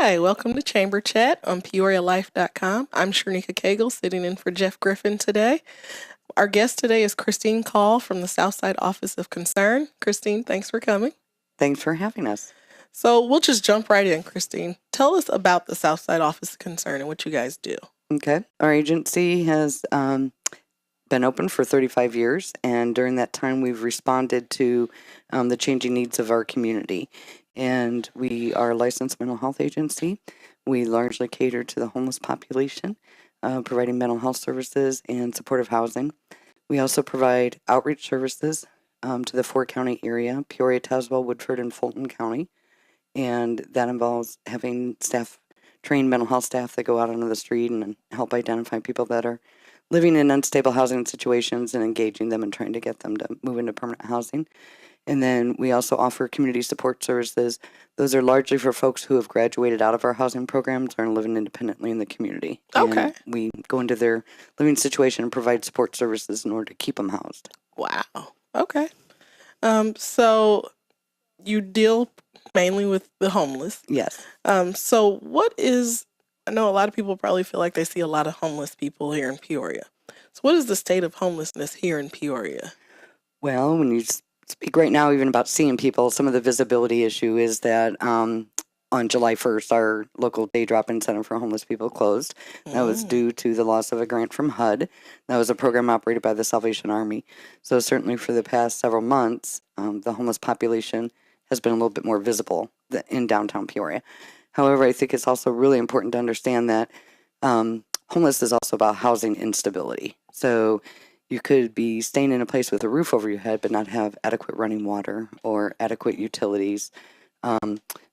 Hi, welcome to Chamber Chat on PeoriaLife.com. I'm Sherneka Cagle, sitting in for Jeff Griffin today. Our guest today is Christine Kahl from the Southside Office of Concern. Christine, thanks for coming. Thanks for having us. So we'll just jump right in, Christine. Tell us about the Southside Office of Concern and what you guys do. Okay. Our agency has been open for 35 years, and during that time we've responded to the changing needs of our community. And we are a licensed mental health agency. We largely cater to the homeless population, providing mental health services and supportive housing. We also provide outreach services to the four-county area, Peoria, Tazewell, Woodford, and Fulton County. And that involves having trained mental health staff that go out onto the street and help identify people that are living in unstable housing situations and engaging them and trying to get them to move into permanent housing. And then we also offer community support services. Those are largely for folks who have graduated out of our housing programs and are living independently in the community. Okay. And we go into their living situation and provide support services in order to keep them housed. Wow. Okay. So you deal mainly with the homeless. Yes. So I know a lot of people probably feel like they see a lot of homeless people here in Peoria. So what is the state of homelessness here in Peoria? Well, when you speak right now even about seeing people, some of the visibility issue is that on July 1st, our local day drop-in center for homeless people closed. That was due to the loss of a grant from HUD. That was a program operated by the Salvation Army. So certainly for the past several months, the homeless population has been a little bit more visible in downtown Peoria. However, I think it's also really important to understand that homeless is also about housing instability. So you could be staying in a place with a roof over your head but not have adequate running water or adequate utilities,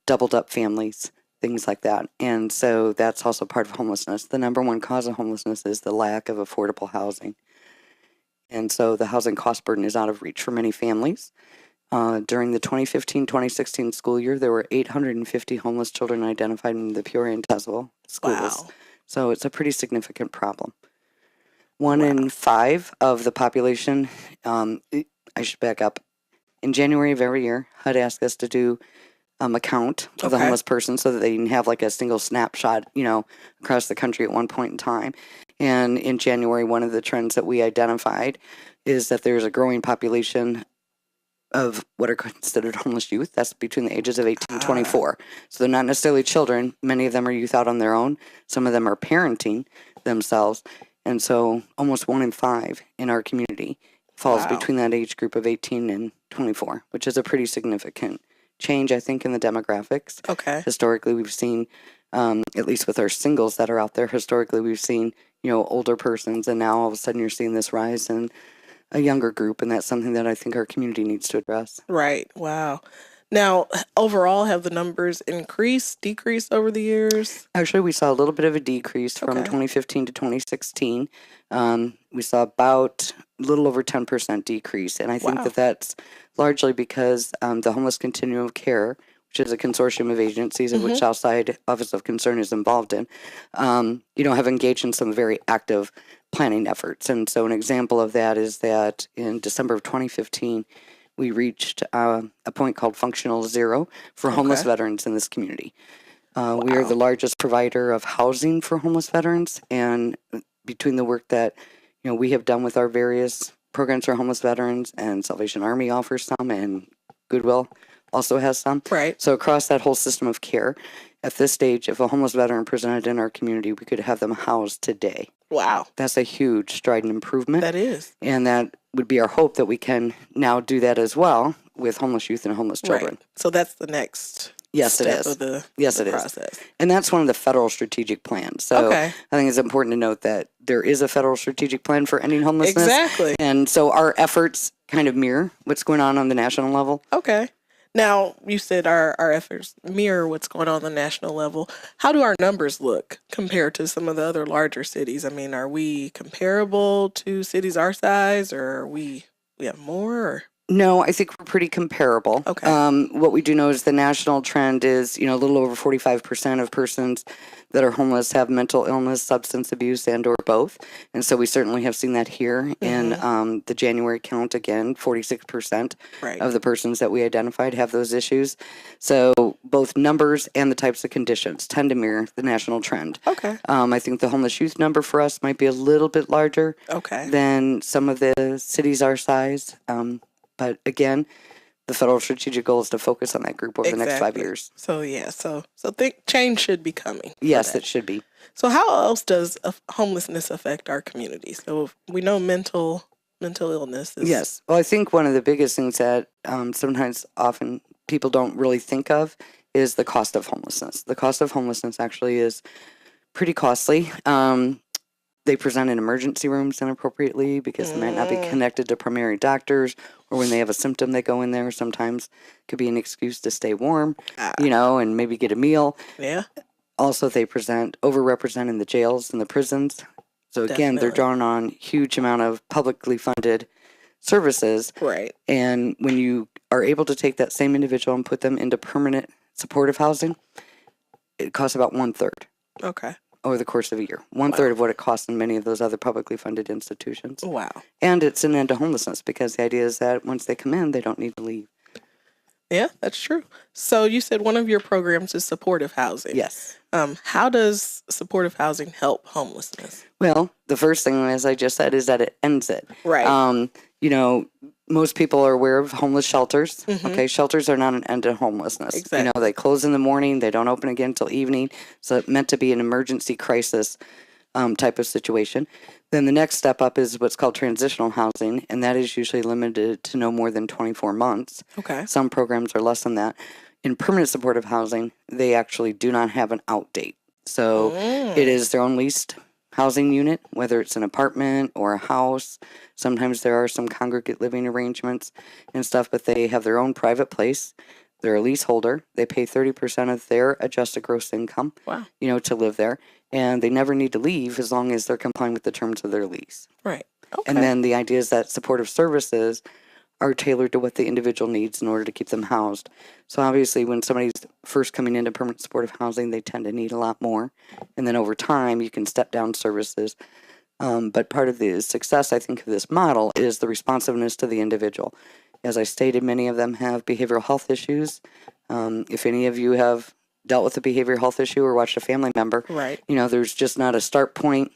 doubled up families, things like that. And so that's also part of homelessness. The number one cause of homelessness is the lack of affordable housing. And so the housing cost burden is out of reach for many families. During the 2015-2016 school year, there were 850 homeless children identified in the Peoria and Tazewell schools. Wow. So it's a pretty significant problem. One in five of the population, I should back up. In January of every year, HUD asked us to do a count of the homeless person so that they can have like a single snapshot, across the country at one point in time. And in January, one of the trends that we identified is that there's a growing population of what are considered homeless youth. That's between the ages of 18 and 24. So they're not necessarily children. Many of them are youth out on their own. Some of them are parenting themselves. And so almost 1 in 5 in our community falls between that age group of 18 and 24, which is a pretty significant change, I think, in the demographics. Okay. Historically, we've seen, at least with our singles that are out there, historically we've seen, older persons, and now all of a sudden you're seeing this rise in a younger group, and that's something that I think our community needs to address. Right. Wow. Now, overall, have the numbers increased, decreased over the years? Actually, we saw a little bit of a decrease from 2015 to 2016. We saw about a little over 10% decrease, and I think that that's largely because the Homeless Continuum of Care, which is a consortium of agencies of which Southside Office of Concern is involved in, have engaged in some very active planning efforts. And so an example of that is that in December of 2015, we reached a point called Functional Zero for homeless veterans in this community. We are the largest provider of housing for homeless veterans, and between the work that we have done with our various programs for homeless veterans, and Salvation Army offers some, and Goodwill also has some. Right. So across that whole system of care, at this stage, if a homeless veteran presented in our community, we could have them housed today. Wow. That's a huge stride and improvement. That is. And that would be our hope that we can now do that as well with homeless youth and homeless children. Right. So that's the next Yes, it step is. of the process. And that's one of the federal strategic plans. So I think it's important to note that there is a federal strategic plan for ending homelessness. Exactly. And so our efforts kind of mirror what's going on the national level. Okay. Now, you said our efforts mirror what's going on the national level. How do our numbers look compared to some of the other larger cities? I mean, are we comparable to cities our size, or we have more? Or? No, I think we're pretty comparable. Okay. What we do know is the national trend is, a little over 45% of persons that are homeless have mental illness, substance abuse, and or both. And so we certainly have seen that here in the January count again, 46% Right. of the persons that we identified have those issues. So both numbers and the types of conditions tend to mirror the national trend. Okay. I think the homeless youth number for us might be a little bit larger Okay. than some of the cities our size. But again, the federal strategic goal is to focus on that group over the next 5 years. So yeah, so think change should be coming. Yes, it should be. So how else does homelessness affect our community? So we know mental illness is. Yes. Well, I think one of the biggest things that sometimes often people don't really think of is the cost of homelessness. The cost of homelessness actually is pretty costly. They present in emergency rooms inappropriately because they might not be connected to primary doctors, or when they have a symptom, they go in there. Sometimes could be an excuse to stay warm, and maybe get a meal. Yeah. Also, they overrepresent in the jails and the prisons. So again, they're drawing on huge amount of publicly funded services. Right. And when you are able to take that same individual and put them into permanent supportive housing, it costs about 1/3. Okay. Over the course of a year. 1/3 of what it costs in many of those other publicly funded institutions. Wow. And it's an end to homelessness because the idea is that once they come in, they don't need to leave. Yeah, that's true. So you said one of your programs is supportive housing. Yes. How does supportive housing help homelessness? Well, the first thing, as I just said, is that it ends it. Right. Most people are aware of homeless shelters. Okay, shelters are not an end to homelessness. Exactly. They close in the morning, they don't open again until evening. So it's meant to be an emergency crisis type of situation. Then the next step up is what's called transitional housing, and that is usually limited to no more than 24 months. Okay. Some programs are less than that. In permanent supportive housing, they actually do not have an out date. So it is their own leased housing unit, whether it's an apartment or a house. Sometimes there are some congregate living arrangements and stuff, but they have their own private place. They're a leaseholder. They pay 30% of their adjusted gross income, Wow. To live there. And they never need to leave as long as they're complying with the terms of their lease. Right. Okay. And then the idea is that supportive services are tailored to what the individual needs in order to keep them housed. So obviously when somebody's first coming into permanent supportive housing, they tend to need a lot more. And then over time, you can step down services. But part of the success, I think, of this model is the responsiveness to the individual. As I stated, many of them have behavioral health issues. If any of you have dealt with a behavioral health issue or watched a family member, Right. There's just not a start point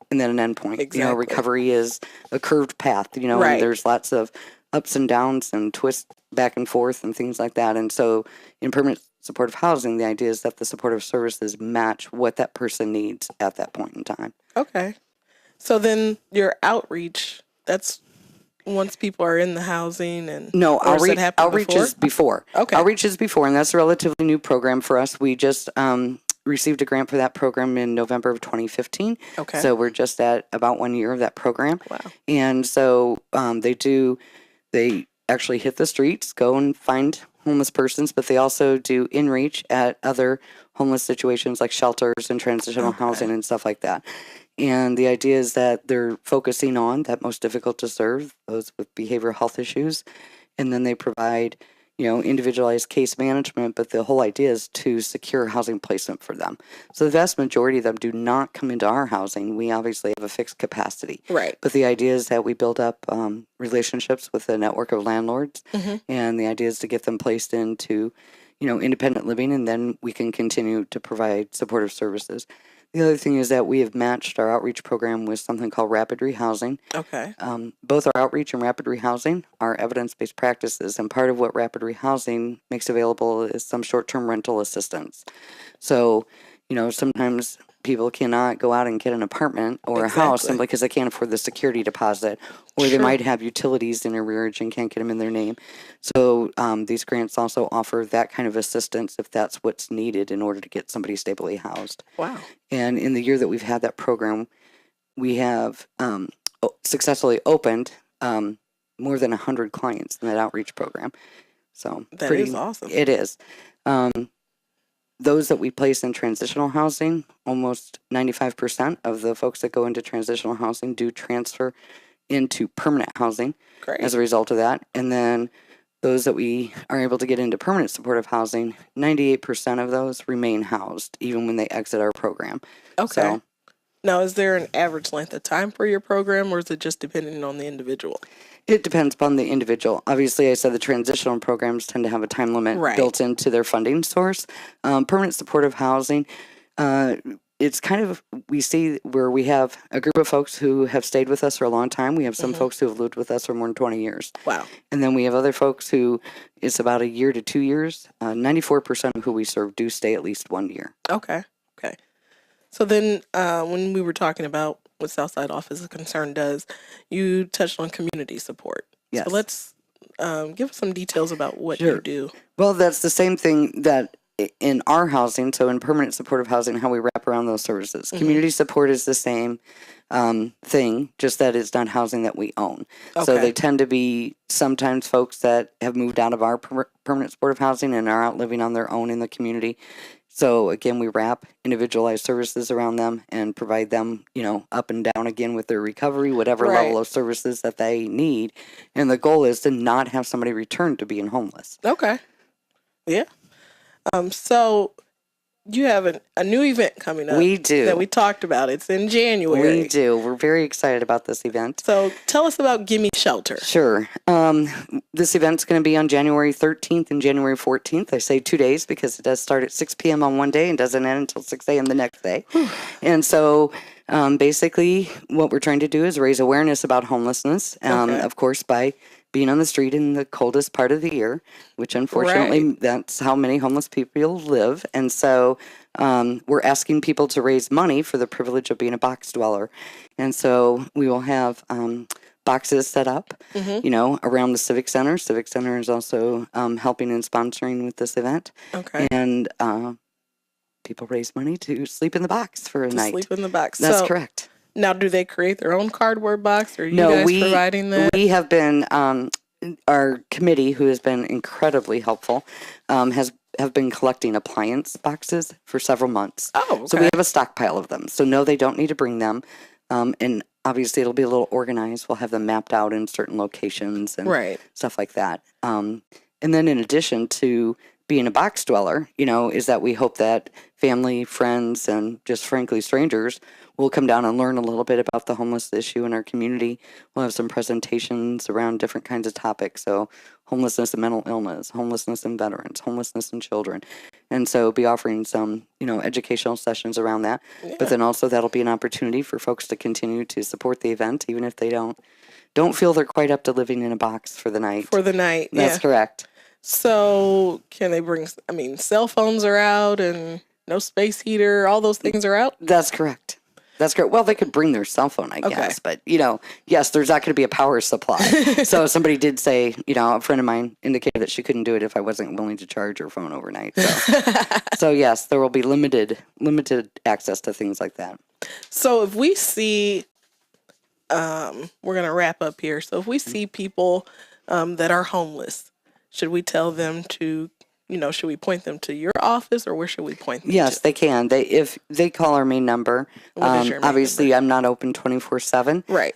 and then an end point. Exactly. Recovery is a curved path, Right. and there's lots of ups and downs and twists back and forth and things like that. And so in permanent supportive housing, the idea is that the supportive services match what that person needs at that point in time. Okay. So then your outreach, that's once people are in the housing and No, or does it happen outreach before? is before. Okay. Outreach is before, and that's a relatively new program for us. We just received a grant for that program in November of 2015. Okay. So we're just at about 1 year of that program. Wow. And so they actually hit the streets, go and find homeless persons, but they also do in-reach at other homeless situations like shelters and transitional housing and stuff like that. And the idea is that they're focusing on that most difficult to serve, those with behavioral health issues. And then they provide, individualized case management, but the whole idea is to secure housing placement for them. So the vast majority of them do not come into our housing. We obviously have a fixed capacity. Right. But the idea is that we build up relationships with a network of landlords. And the idea is to get them placed into, independent living, and then we can continue to provide supportive services. The other thing is that we have matched our outreach program with something called rapid rehousing. Okay. Both our outreach and rapid rehousing are evidence-based practices, and part of what rapid rehousing makes available is some short-term rental assistance. So, sometimes people cannot go out and get an apartment or a house Exactly. simply because they can't afford the security deposit, or they Sure. might have utilities in arrearage and can't get them in their name. So these grants also offer that kind of assistance if that's what's needed in order to get somebody stably housed. Wow. And in the year that we've had that program, we have successfully opened more than 100 clients in that outreach program. So That is awesome. It is. Those that we place in transitional housing, almost 95% of the folks that go into transitional housing do transfer into permanent housing Great. as a result of that. And then those that we are able to get into permanent supportive housing, 98% of those remain housed even when they exit our program. Okay. So, now, is there an average length of time for your program, or is it just depending on the individual? it depends upon the individual. Obviously, I said the transitional programs tend to have a time limit Right. built into their funding source. Permanent supportive housing, it's kind of, we see where we have a group of folks who have stayed with us for a long time. We have some folks who have lived with us for more than 20 years. Wow. And then we have other folks who it's about a year to 2 years. 94% of who we serve do stay at least 1 year. Okay. Okay. So then when we were talking about what Southside Office of Concern does, you touched on community support. Yes. So let's give us some details about what Sure. you do. Well, that's the same thing that in our housing, so in permanent supportive housing, how we wrap around those services. Community support is the same thing, just that it's not housing that we own. So Okay. they tend to be sometimes folks that have moved out of our permanent supportive housing and are out living on their own in the community. So again, we wrap individualized services around them and provide them, up and down again with their recovery, whatever Right. level of services that they need. And the goal is to not have somebody return to being homeless. Okay. Yeah. So you have a new event coming up. We do. That we talked about. It's in January. We do. We're very excited about this event. So tell us about Gimme Shelter. Sure. This event's going to be on January 13th and January 14th. I say 2 days because it does start at 6 p.m. on one day and doesn't end until 6 a.m. the next day. And so basically what we're trying to do is raise awareness about homelessness, Okay. of course, by being on the street in the coldest part of the year, which unfortunately that's how many homeless people live. And so we're asking people to raise money for the privilege of being a box dweller. And so we will have boxes set up, around the Civic Center. Civic Center is also helping and sponsoring with this event. Okay. And people raise money to sleep in the box for a To night. sleep in the box. That's So correct. now, do they create their own cardboard box, or are you guys providing that? We have been, our committee, who has been incredibly helpful, have been collecting appliance boxes for several months. Oh, okay. So we have a stockpile of them. So no, they don't need to bring them. And obviously it'll be a little organized. We'll have them mapped out in certain locations and Right. stuff like that. And then in addition to being a box dweller, is that we hope that family, friends, and just frankly strangers will come down and learn a little bit about the homeless issue in our community. We'll have some presentations around different kinds of topics. So homelessness and mental illness, homelessness and veterans, homelessness and children. And so be offering some, educational sessions around that. Yeah. But then also that'll be an opportunity for folks to continue to support the event, even if they don't feel they're quite up to living in a box for the night. For the night. That's yeah. correct. So can they bring, cell phones are out and no space heater, all those things are out? That's correct. That's correct. Well, they could bring their cell phone, I guess. But, yes, there's not going to be a power supply. So somebody did say, a friend of mine indicated that she couldn't do it if I wasn't willing to charge her phone overnight. So yes, there will be limited access to things like that. So if we see, we're going to wrap up here. So if we see people that are homeless, should we tell them to, should we point them to your office, or where should we point them Yes, to? they can. If they call our main number, What is your main obviously number? I'm not open 24/7. Right.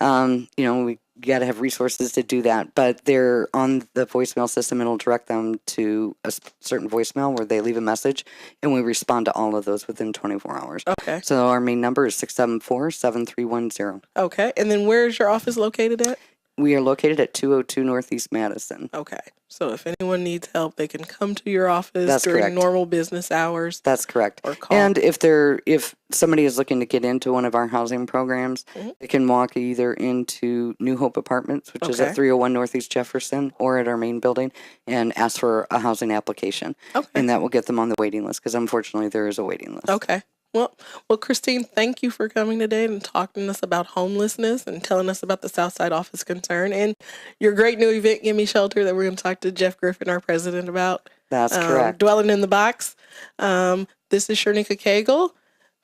We got to have resources to do that, but they're on the voicemail system. It'll direct them to a certain voicemail where they leave a message, and we respond to all of those within 24 hours. Okay. So our main number is 674-7310. Okay. And then where is your office located at? We are located at 202 Northeast Madison. Okay. So if anyone needs help, they can come to your office That's during correct. normal business hours. That's correct. Or call. And if somebody is looking to get into one of our housing programs, they can walk either into New Hope Apartments, which is Okay. at 301 Northeast Jefferson, or at our main building, and ask for a housing application. Okay. And that will get them on the waiting list, because unfortunately there is a waiting list. Okay. Well, Christine, thank you for coming today and talking to us about homelessness and telling us about the Southside Office Concern and your great new event, Gimme Shelter, that we're going to talk to Jeff Griffin, our president, about. That's correct. Dwelling in the Box. This is Sherneka Cagle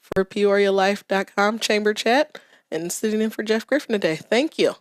for PeoriaLife.com Chamber Chat, and sitting in for Jeff Griffin today. Thank you.